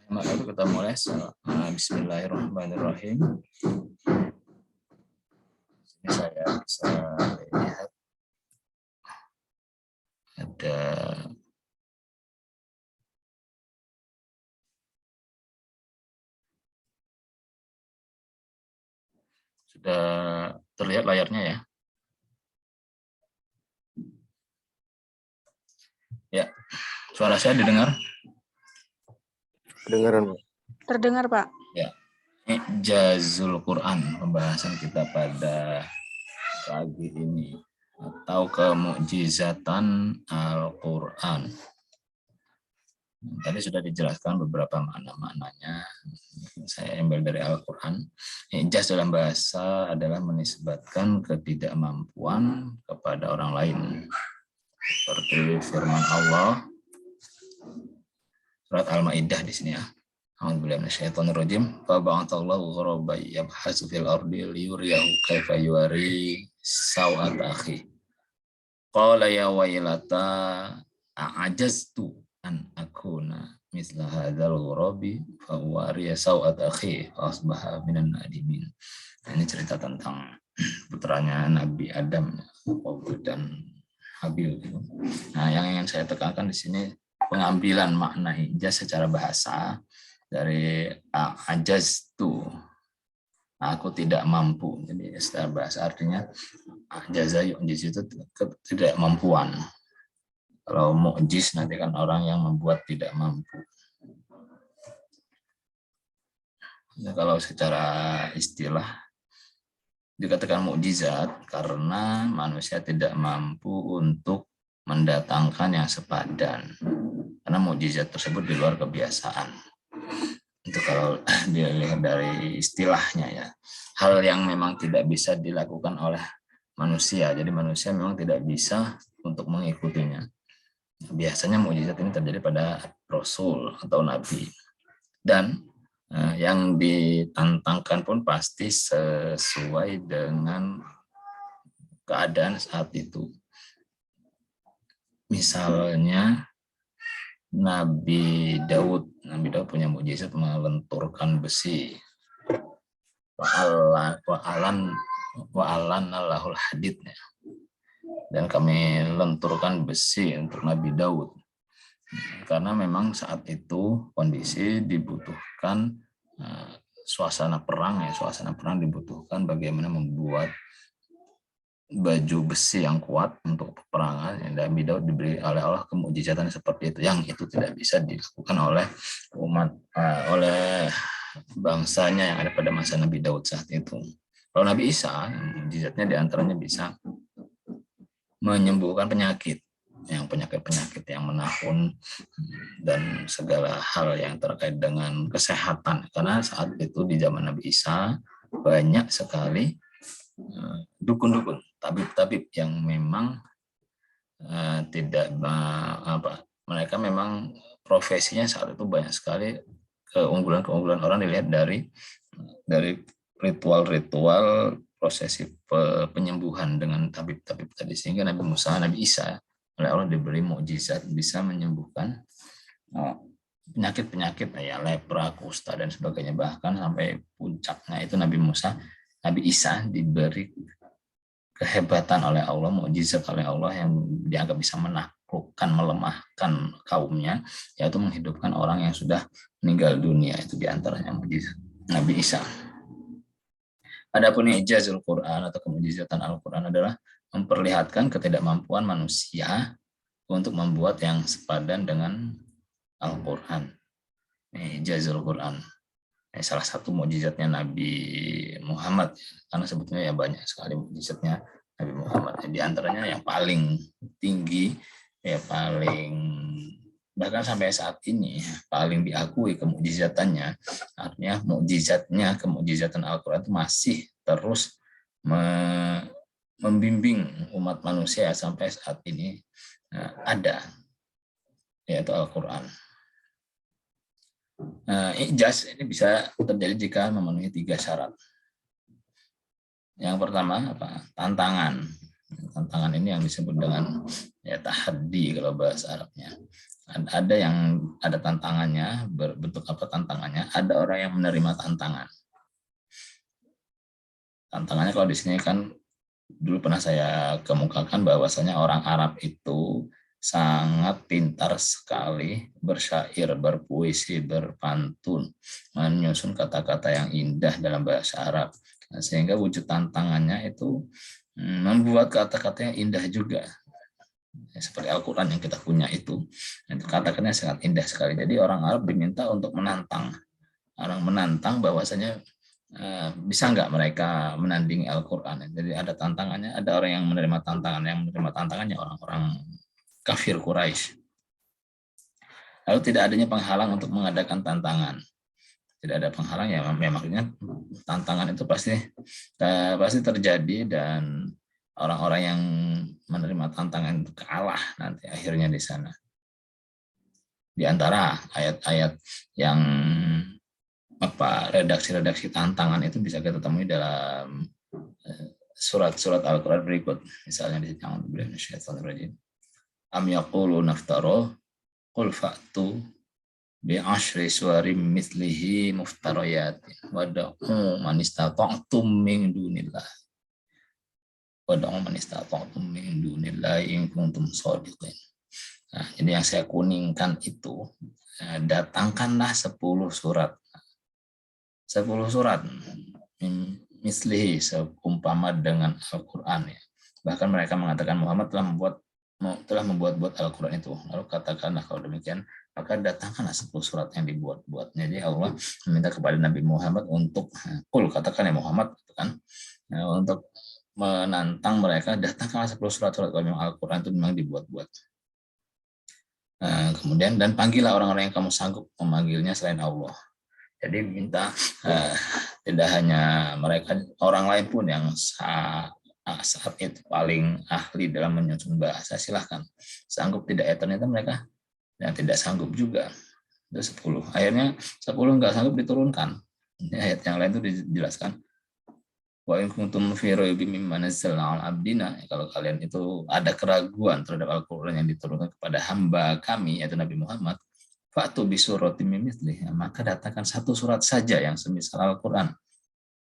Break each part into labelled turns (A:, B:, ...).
A: Mari kita mulai. Bismillahirrahmanirrahim. Ini saya bisa lihat ada sudah terlihat layarnya ya. Ya, suara saya didengar?
B: Kedengaran, Pak.
C: Terdengar, Pak.
A: Ya. Ijazul Quran, pembahasan kita pada pagi ini, atau kemukjizatan Al-Quran. Tadi sudah dijelaskan beberapa makna-maknanya. Saya ambil dari Al-Quran. Ijaz dalam bahasa adalah menisbatkan ketidakmampuan kepada orang lain. Seperti firman Allah surat Al-Maidah di sini ya. A'udzubillahi minasyaitonirrajim. Fa ba'athallahu ghuraban yabhasu fil ardi liyuriyahu kaifa yuwari sawat akhi. Qala ya wailata a'ajaztu an akuna misla hadzal ghurabi fa wariya sawat akhi fa asbaha minan nadimin. Ini cerita tentang putranya Nabi Adam dan Habil. Nah, yang ingin saya tekankan di sini pengambilan makna ijaz secara bahasa dari ajaztu, aku tidak mampu. Jadi secara bahasa artinya ajaza yu'jiz itu ketidakmampuan. Kalau mu'jiz nanti kan orang yang membuat tidak mampu. Nah, kalau secara istilah dikatakan mukjizat karena manusia tidak mampu untuk mendatangkan yang sepadan, karena mukjizat tersebut di luar kebiasaan. Itu kalau dilihat dari istilahnya ya, hal yang memang tidak bisa dilakukan oleh manusia, jadi manusia memang tidak bisa untuk mengikutinya. Biasanya mukjizat ini terjadi pada rasul atau nabi, dan yang ditantangkan pun pasti sesuai dengan keadaan saat itu. Misalnya Nabi Daud punya mukjizat melenturkan besi. Wa'alan Allahul hadid, dan kami lenturkan besi untuk Nabi Daud. Karena memang saat itu kondisi dibutuhkan suasana perang ya, suasana perang dibutuhkan bagaimana membuat baju besi yang kuat untuk peperangan. Nabi Daud diberi oleh Allah kemukjizatan seperti itu, yang itu tidak bisa dilakukan oleh umat, oleh bangsanya yang ada pada masa Nabi Daud saat itu. Kalau Nabi Isa, mukjizatnya diantaranya bisa menyembuhkan penyakit yang menahun dan segala hal yang terkait dengan kesehatan, karena saat itu di zaman Nabi Isa banyak sekali dukun-dukun, tabib-tabib yang memang tidak mereka memang profesinya saat itu banyak sekali. Keunggulan orang dilihat dari ritual-ritual prosesi penyembuhan dengan tabib-tabib tadi, sehingga Nabi Isa oleh Allah diberi mukjizat bisa menyembuhkan penyakit-penyakit ya, lepra, kusta dan sebagainya. Bahkan sampai puncaknya itu Nabi Isa diberi kehebatan oleh Allah, mukjizat oleh Allah yang dianggap bisa menaklukkan, melemahkan kaumnya, yaitu menghidupkan orang yang sudah meninggal dunia. Itu diantaranya mukjizat Nabi Isa. Adapun ijazul Quran atau kemukjizatan Al-Quran adalah memperlihatkan ketidakmampuan manusia untuk membuat yang sepadan dengan Al-Quran. Ijazul Quran. Salah satu mukjizatnya Nabi Muhammad, karena sebetulnya ya banyak sekali mukjizatnya Nabi Muhammad. Di antaranya yang paling tinggi, ya paling bahkan sampai saat ini paling diakui kemukjizatannya, artinya kemukjizatan Al-Quran itu masih terus membimbing umat manusia sampai saat ini ada, yaitu Al-Quran. Ijaz ini bisa terjadi jika memenuhi 3 syarat. Yang pertama tantangan. Tantangan ini yang disebut dengan ya tahaddi kalau bahasa Arabnya. ada tantangannya, berbentuk apa tantangannya? Ada orang yang menerima tantangan. Tantangannya kalau di sini kan dulu pernah saya kemukakan bahwasanya orang Arab itu sangat pintar sekali bersyair, berpuisi, berpantun, menyusun kata-kata yang indah dalam bahasa Arab. Sehingga wujud tantangannya itu membuat kata-kata yang indah juga. Seperti Al-Quran yang kita punya itu kata-katanya sangat indah sekali. Jadi orang Arab diminta untuk menantang. Orang menantang bahwasanya bisa nggak mereka menandingi Al-Quran. Jadi ada tantangannya, ada orang yang menerima tantangan. Yang menerima tantangannya orang-orang kafir Quraisy. Lalu tidak adanya penghalang untuk mengadakan tantangan. Tidak ada penghalang ya, memangnya tantangan itu pasti terjadi dan orang-orang yang menerima tantangan itu kalah nanti akhirnya di sana. Di antara ayat-ayat yang redaksi-redaksi tantangan itu bisa kita temui dalam surat-surat Al-Quran berikut. Misalnya di sini, am yaqulu naftaro qul fa'tu bi asyri suwarim mithlihi muftarayatin wada'u man istata'tum min dunillah wada'u man istata'tum min dunillah in kuntum shadiqin. Nah, jadi yang saya kuningkan itu datangkanlah 10 surat. 10 surat mislihi seumpama dengan Al-Qur'an ya. Bahkan mereka mengatakan Muhammad telah membuat Al-Quran itu. Lalu katakanlah kalau demikian, maka datangkanlah 10 surat yang dibuat-buat. Jadi Allah meminta kepada Nabi Muhammad untuk, katakan ya Muhammad, kan, untuk menantang mereka, datangkanlah 10 surat-surat kalau memang Al-Quran itu memang dibuat-buat. Kemudian, dan panggillah orang-orang yang kamu sanggup memanggilnya selain Allah. Jadi minta tidak hanya mereka, orang lain pun yang saat itu paling ahli dalam menyusun bahasa, silahkan. Sanggup tidak ya, ternyata mereka yang tidak sanggup juga. Itu 10. Akhirnya 10 nggak sanggup diturunkan. Ini ayat yang lain itu dijelaskan. Wa in kuntum fi raibin mimma nazzalna 'ala abdina, kalau kalian itu ada keraguan terhadap Al-Qur'an yang diturunkan kepada hamba kami yaitu Nabi Muhammad, fa'tu bi suratin min mithlihi, maka datangkan 1 surat saja yang semisal Al-Qur'an.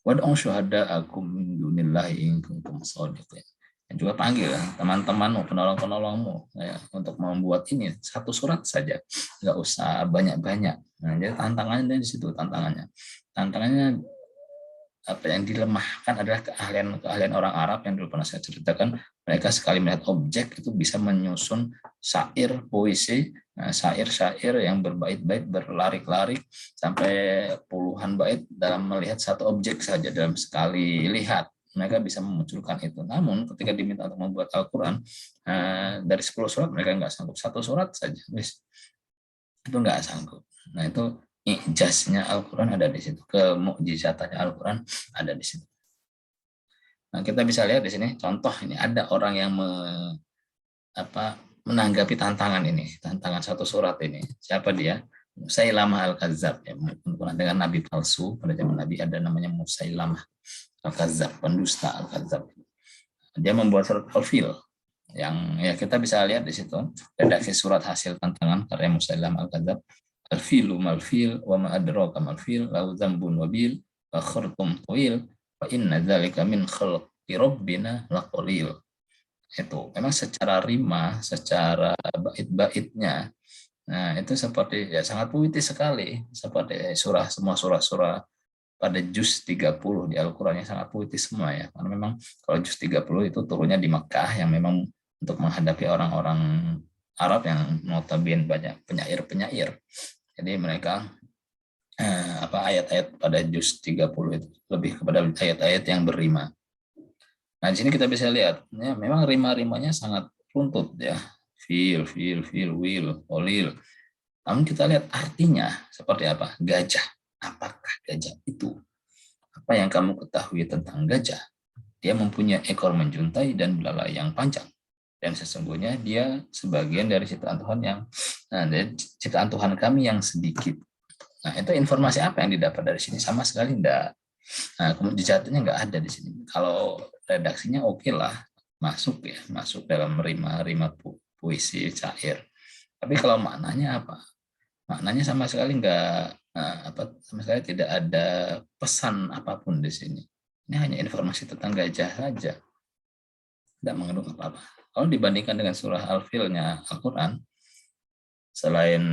A: Wad'u syuhada'akum min dunillahi in kuntum shadiqin. Dan juga panggil teman-temanmu, penolong-penolongmu ya, untuk membuat ini 1 surat saja, nggak usah banyak-banyak. Nah, jadi tantangannya di situ, tantangannya apa yang dilemahkan adalah keahlian orang Arab yang dulu pernah saya ceritakan. Mereka sekali melihat objek itu bisa menyusun syair, puisi, syair-syair yang berbait-bait, berlarik-larik sampai puluhan bait dalam melihat satu objek saja. Dalam sekali lihat mereka bisa memunculkan itu. Namun ketika diminta untuk membuat Al-Quran dari 10 surat mereka nggak sanggup, 1 surat saja, itu nggak sanggup. Nah itu ijaznya Al-Quran ada di situ, kemukjizatannya Al-Quran ada di situ. Nah, kita bisa lihat di sini contoh, ini ada orang yang menanggapi tantangan ini, tantangan 1 surat ini. Siapa dia? Musailamah Al-Kadzab, ya, dengan nabi palsu. Pada zaman Nabi ada namanya Musailamah Al-Kadzab, pendusta Al-Kadzab. Dia membuat surat Al-Fil yang ya kita bisa lihat di situ redaksi surat hasil tantangan karya Musailamah Al-Kadzab. Al-filu mal-fil wa ma adraka mal-fil lau dzambun wabil wa khurtum tuil wa inna dzalika min khalqi rabbina laqalil. Itu memang secara rima, secara bait-baitnya, nah itu seperti ya sangat puitis sekali, seperti semua surah-surah pada juz 30 di Al-Qur'an yang sangat puitis semua ya. Karena memang kalau juz 30 itu turunnya di Makkah yang memang untuk menghadapi orang-orang Arab yang notabene banyak penyair-penyair. Jadi mereka ayat-ayat pada juz 30 itu lebih kepada ayat-ayat yang berrima. Nah, di sini kita bisa lihat ya, memang rima-rimanya sangat runtut ya. Fil, will, olil. Namun kita lihat artinya seperti apa? Gajah. Apakah gajah itu? Apa yang kamu ketahui tentang gajah? Dia mempunyai ekor menjuntai dan belalai yang panjang. Dan sesungguhnya dia sebagian dari ciptaan Tuhan kami yang sedikit. Nah, itu informasi apa yang didapat dari sini? Sama sekali enggak. Nah, mukjizatnya enggak ada di sini. Kalau redaksinya oke lah, masuk dalam rima puisi, syair. Tapi kalau maknanya apa? Maknanya sama sekali enggak sama sekali tidak ada pesan apapun di sini. Ini hanya informasi tentang gajah saja, tidak mengandung apa-apa. Kalau dibandingkan dengan surah Al-Filnya Al-Quran, selain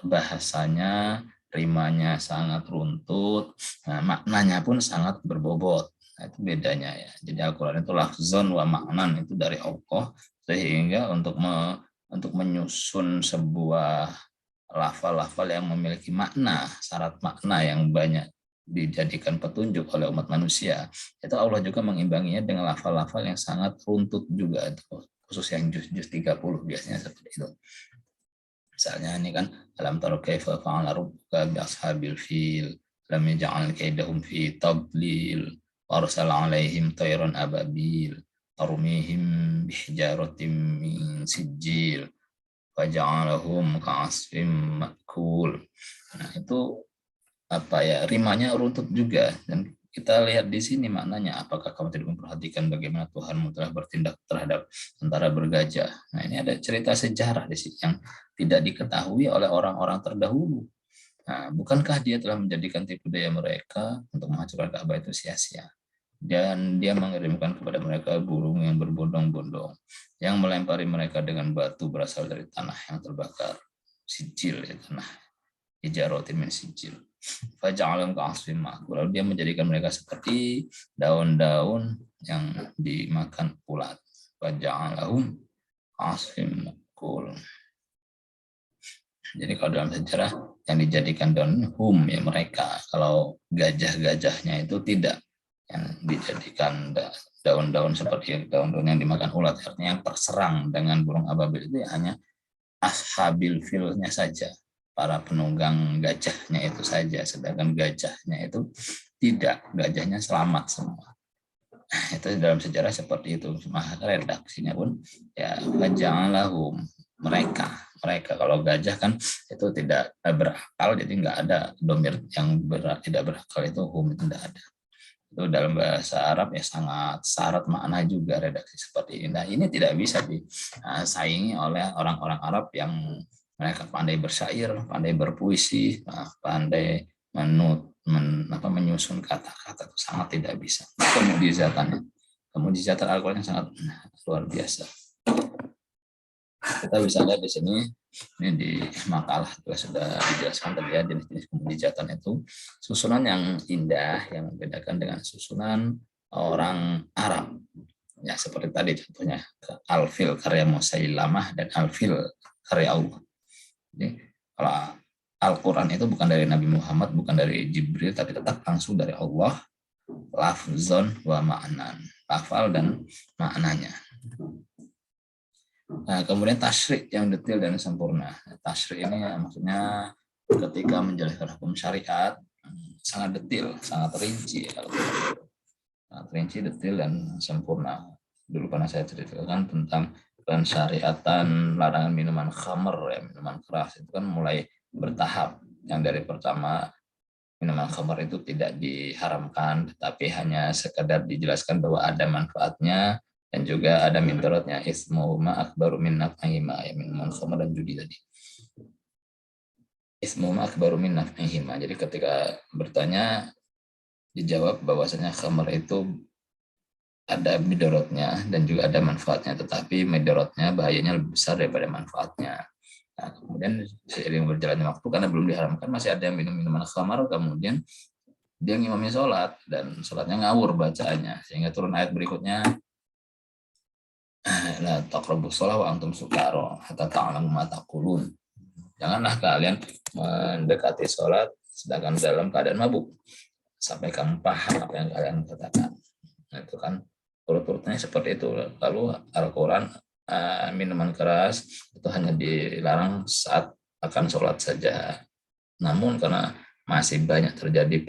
A: bahasanya, rimanya sangat runtut, maknanya pun sangat berbobot. Nah, itu bedanya ya. Jadi Al-Quran itu lafzon wa maknan, itu dari Allah, sehingga untuk menyusun sebuah lafal-lafal yang memiliki makna, syarat makna yang banyak dijadikan petunjuk oleh umat manusia, itu Allah juga mengimbanginya dengan lafal-lafal yang sangat runtut juga, khusus yang juz 30 biasanya seperti itu. Misalnya ini kan alam tara kaifa fa'ala rabbuka bi ashabil fil lam yaj'al kaidahum fi tadlil wa arsala 'alaihim tayran ababil tarmihim bihijaratin min sijil faja'alahum ka'asfim ma'kul. Nah, itu rimanya runtut juga, dan kita lihat di sini maknanya, apakah kamu tidak memperhatikan bagaimana Tuhanmu telah bertindak terhadap tentara bergajah. Nah, ini ada cerita sejarah di sini yang tidak diketahui oleh orang-orang terdahulu. Nah, bukankah dia telah menjadikan tipu daya mereka untuk menghancurkan Ka'bah itu sia-sia? Dan dia mengirimkan kepada mereka burung yang berbondong-bondong yang melempari mereka dengan batu berasal dari tanah yang terbakar, sijil ya, tanah hijarotin min sijil. Faja'alam ka'asfim ma'kul. Lalu dia menjadikan mereka seperti daun-daun yang dimakan ulat. Faja'alahum ka'asfim ma'kul. Jadi kalau dalam sejarah yang dijadikan daun hum ya mereka. Kalau gajah-gajahnya itu tidak, yang dijadikan daun-daun seperti daun-daun yang dimakan ulat, artinya yang terserang dengan burung ababil itu hanya ashabil filnya saja, para penunggang gajahnya itu saja, sedangkan gajahnya itu tidak, gajahnya selamat semua. Itu dalam sejarah seperti itu. Maka redaksinya pun ya faja'alahum, mereka kalau gajah kan itu tidak berakal, jadi nggak ada domir yang tidak berakal, itu hum itu tidak ada. Itu dalam bahasa Arab ya sangat syarat makna juga redaksi seperti ini. Nah, ini tidak bisa disaingi oleh orang-orang Arab yang mereka pandai bersyair, pandai berpuisi, pandai menyusun kata-kata, itu sangat tidak bisa. Kemudian Al-Quran yang sangat luar biasa. Kita bisa lihat di sini, ini di makalah sudah dijelaskan tadi ya, jenis-jenis kemujizatan itu susunan yang indah yang membedakan dengan susunan orang Arab. Ya seperti tadi contohnya Al-Fil karya Musailamah dan Al-Fil karya Allah. Jadi kalau Al-Quran itu bukan dari Nabi Muhammad, bukan dari Jibril, tapi tetap langsung dari Allah, lafzon wa ma'nan, lafal dan maknanya. Nah, kemudian tasyrik yang detail dan sempurna. Tasyrik ini maksudnya ketika menjelaskan hukum syariat sangat detail, sangat rinci, sangat rinci, detail dan sempurna. Dulu pernah saya ceritakan tentang pensyariatan larangan minuman khamr, ya, minuman keras itu kan mulai bertahap. Yang dari pertama minuman khamr itu tidak diharamkan, tetapi hanya sekedar dijelaskan bahwa ada manfaatnya dan juga ada mindaratnya, ismuhuma akbaru min naf'ihima, ya minuman khamr dan judi tadi. Ismuhuma akbaru min naf'ihima. Jadi ketika bertanya dijawab bahwasanya khamr itu ada midaratnya dan juga ada manfaatnya, tetapi midaratnya bahayanya lebih besar daripada manfaatnya. Nah, kemudian seiring berjalannya waktu karena belum diharamkan masih ada yang minum minuman khamar, kemudian dia ngimami sholat dan sholatnya ngawur bacaannya sehingga turun ayat berikutnya, la taqrabus shalah wa antum sukara hatta ta'lamu ma taqulun. Janganlah kalian mendekati sholat sedangkan dalam keadaan mabuk sampai kamu paham apa yang kalian katakan. Nah, itu kan urut-urutnya seperti itu. Lalu Al-Quran minuman keras itu hanya dilarang saat akan sholat saja. Namun karena masih banyak terjadi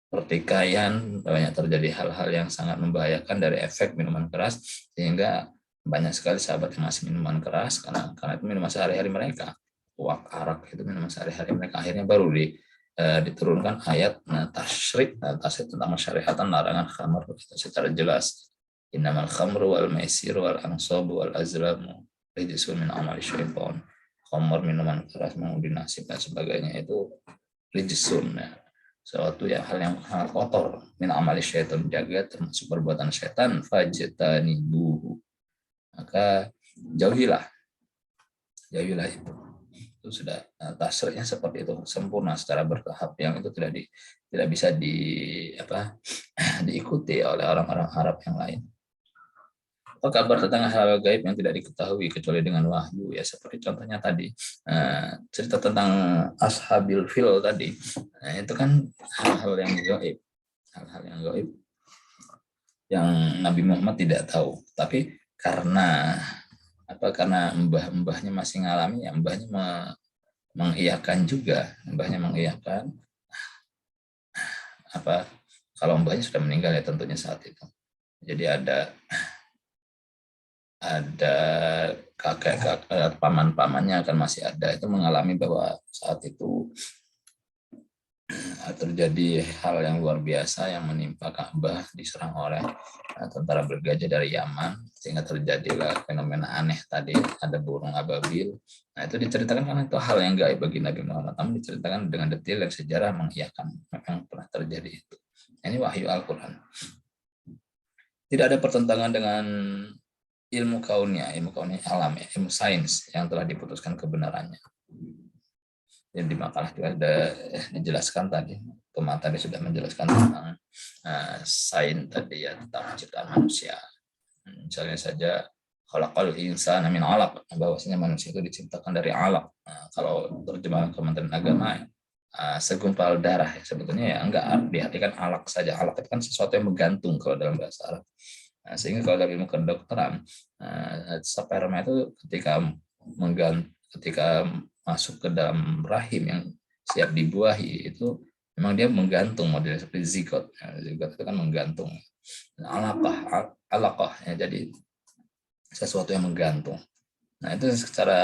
A: pertikaian, banyak terjadi hal-hal yang sangat membahayakan dari efek minuman keras, sehingga banyak sekali sahabat yang masih minuman keras karena itu minuman sehari-hari mereka. Wak arak itu minuman sehari-hari mereka. Akhirnya baru diturunkan ayat tasyrik tentang masyarihatan larangan khamr secara jelas. Innamal khamru wal maisir wal ansab wal azlamu rijsun min amali syaitan. Khamar, minuman keras, mengundi nasib dan sebagainya itu rijsun, ya. Suatu hal yang sangat kotor, min amali syaitan, jaga termasuk perbuatan setan, fajtanibuhu, maka jauhilah itu sudah tasrihnya seperti itu, sempurna secara bertahap, yang itu tidak bisa diikuti oleh orang-orang Arab yang lain. Apa kabar tentang hal gaib yang tidak diketahui kecuali dengan wahyu, ya seperti contohnya tadi cerita tentang ashabil fil tadi. Nah, itu kan hal-hal yang gaib, yang Nabi Muhammad tidak tahu, tapi karena mbahnya masih ngalami, ya mbahnya mengiyakan juga, kalau mbahnya sudah meninggal ya tentunya saat itu. Jadi ada kakek paman-pamannya akan masih ada, itu mengalami bahwa saat itu terjadi hal yang luar biasa yang menimpa Ka'bah, diserang oleh tentara bergajah dari Yaman, sehingga terjadilah fenomena aneh tadi, ada burung ababil. Nah, itu diceritakan karena itu hal yang gaib bagi Nabi Muhammad, namun diceritakan dengan detail dan sejarah mengiyakan memang pernah terjadi itu. Ini wahyu Al-Quran. Tidak ada pertentangan dengan ilmu kaunnya alam, ilmu sains yang telah diputuskan kebenarannya. Yang di makalah juga ada dijelaskan tadi, Toma tadi sudah menjelaskan tentang sains tadi, ya, tentang penciptaan manusia. Misalnya saja khalaqal insana min 'alaq, bahwasanya manusia itu diciptakan dari alaq. Kalau terjemahan Kementerian Agama, segumpal darah, ya, sebetulnya ya enggak diartikan alaq saja. Alaq itu kan sesuatu yang menggantung kalau dalam bahasa Arab. Sehingga kalau dari ilmu kedokteran, sperma itu ketika masuk ke dalam rahim yang siap dibuahi, itu memang dia menggantung, modelnya seperti zigot. Zigot itu kan menggantung. Alaqah, ya, jadi sesuatu yang menggantung. Nah, itu secara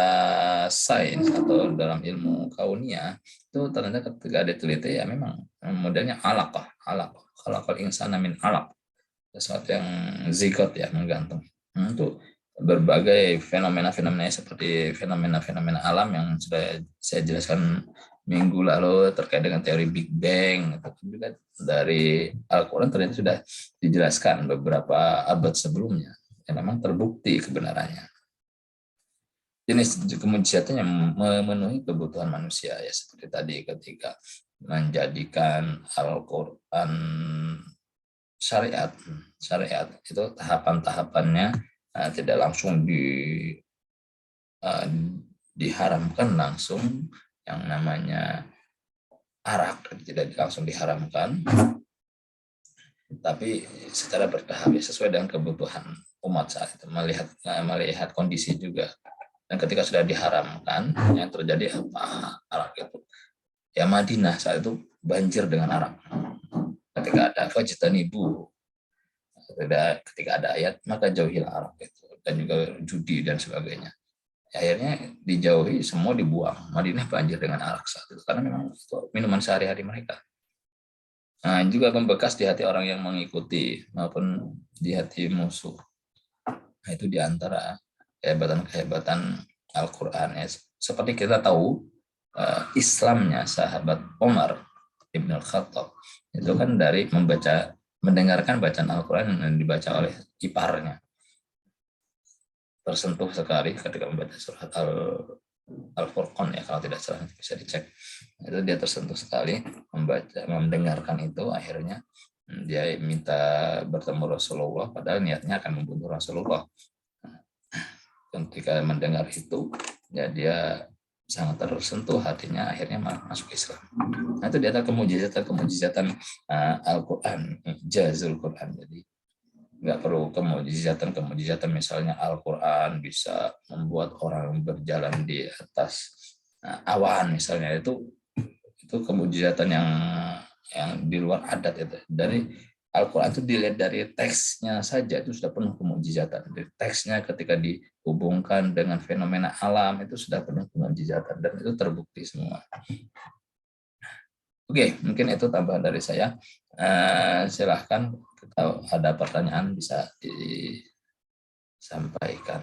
A: sains atau dalam ilmu kaunia itu ternyata ketika diteliti, ya memang modelnya alaqah. Khalaqal insana min alaq, sesuatu yang zigot, ya, menggantung. Itu berbagai fenomena-fenomena seperti fenomena-fenomena alam yang sudah saya jelaskan minggu lalu terkait dengan teori Big Bang. Itu juga dari Al-Quran ternyata sudah dijelaskan beberapa abad sebelumnya, yang memang terbukti kebenarannya. Jenis kemujizatan yang memenuhi kebutuhan manusia, ya seperti tadi ketika menjadikan Al-Quran syariat itu tahapan-tahapannya tidak langsung diharamkan langsung, yang namanya arak tidak langsung diharamkan, tapi secara bertahap, ya, sesuai dengan kebutuhan umat saat itu, melihat kondisi juga. Dan ketika sudah diharamkan, yang terjadi apa? Arak itu, ya, Madinah saat itu banjir dengan arak. Ketika ada fajtanibu, ketika ada ayat maka jauhilah arak itu, dan juga judi dan sebagainya. Akhirnya dijauhi, semua dibuang. Madinah banjir dengan arak saat itu karena memang itu minuman sehari-hari mereka. Nah, juga membekas di hati orang yang mengikuti maupun di hati musuh. Nah, itu diantara kehebatan Al-Quran. Seperti kita tahu Islamnya sahabat Umar Ibn Al-Khattab itu kan dari mendengarkan bacaan Al-Quran yang dibaca oleh iparnya. Tersentuh sekali ketika membaca surat Al-Furqan, ya, kalau tidak salah bisa dicek. Itu dia tersentuh sekali mendengarkan itu, akhirnya dia minta bertemu Rasulullah, padahal niatnya akan membunuh Rasulullah. Ketika mendengar itu, ya, dia sangat tersentuh hatinya, akhirnya masuk Islam. Nah, itu di antara kemujizatan Al-Quran, ijazul Quran. Jadi nggak perlu kemujizatan misalnya Al-Quran bisa membuat orang berjalan di atas awan misalnya, itu kemujizatan yang di luar adat itu. Dari Al-Quran itu dilihat dari teksnya saja itu sudah penuh kemujizatan. Dari teksnya ketika dihubungkan dengan fenomena alam itu sudah penuh kemujizatan, dan itu terbukti semua. Oke, mungkin itu tambahan dari saya. Silahkan, kalau ada pertanyaan bisa disampaikan.